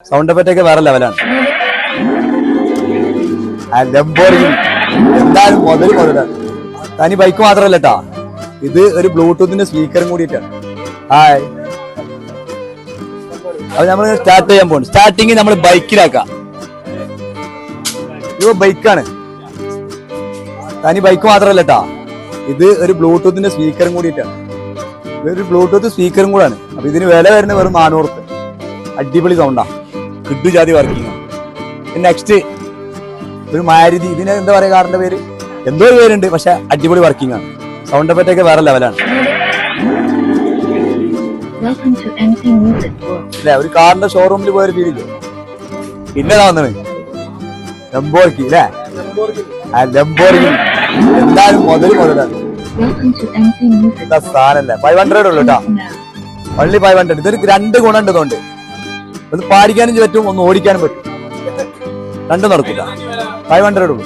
Sound effect ഒക്കെ വേറെ ലെവലാണ്. ലംബോർഗിനി എന്തായാലും മുതലാണ്. തനി ബൈക്ക് മാത്രമല്ല കേട്ടാ, ഇത് ഒരു ബ്ലൂടൂത്തിന്റെ സ്പീക്കറും കൂടിയിട്ടാണ്. ഹായ്, അപ്പൊ നമ്മൾ സ്റ്റാർട്ട് ചെയ്യാൻ പോകും. സ്റ്റാർട്ടിങ് നമ്മൾ ബൈക്കിലാക്കാം. ഇത് ബൈക്കാണ്, തനി ബൈക്ക് മാത്രമല്ല കേട്ടാ, ഇത് ഒരു ബ്ലൂടൂത്തിന്റെ സ്പീക്കറും കൂടിയിട്ടാണ്. ഇതൊരു ബ്ലൂടൂത്ത് സ്പീക്കറും കൂടാണ്. അപ്പൊ ഇതിന് വില വരുന്നത് വെറും 400 റുപ്യ. അടിപൊളി സൗണ്ടാ, കിഡു ജാതി വർക്കിംഗ്. നെക്സ്റ്റ് ഒരു മാരുതി, ഇതിന് എന്താ പറയാ, കാറിന്റെ പേര് എന്തോ ഒരു പേരുണ്ട്, പക്ഷെ അടിപൊളി വർക്കിംഗ് ആണ്. സൗണ്ട് എഫക്റ്റ് ഒക്കെ വേറെ ലെവലാണ്. അല്ലെ, ഒരു കാറിന്റെ ഷോറൂമിൽ പോയൊരു ഫീലില്ലേ. പിന്നെ വന്നത് ലംബോർഗിനി അല്ലേ, ലംബോർഗിനി എന്തായാലും മുതലാണ്. എന്താ സാധനല്ലേ, 500 ഉള്ളു കേട്ടാ, only 500. ഇതൊരു 2 ഗുണം ഉണ്ടതുകൊണ്ട് ഒന്ന് പാടിക്കാനും പറ്റും, ഒന്ന് ഓടിക്കാനും പറ്റും, രണ്ടും നടക്കില്ല. 500 ഉള്ളൂ.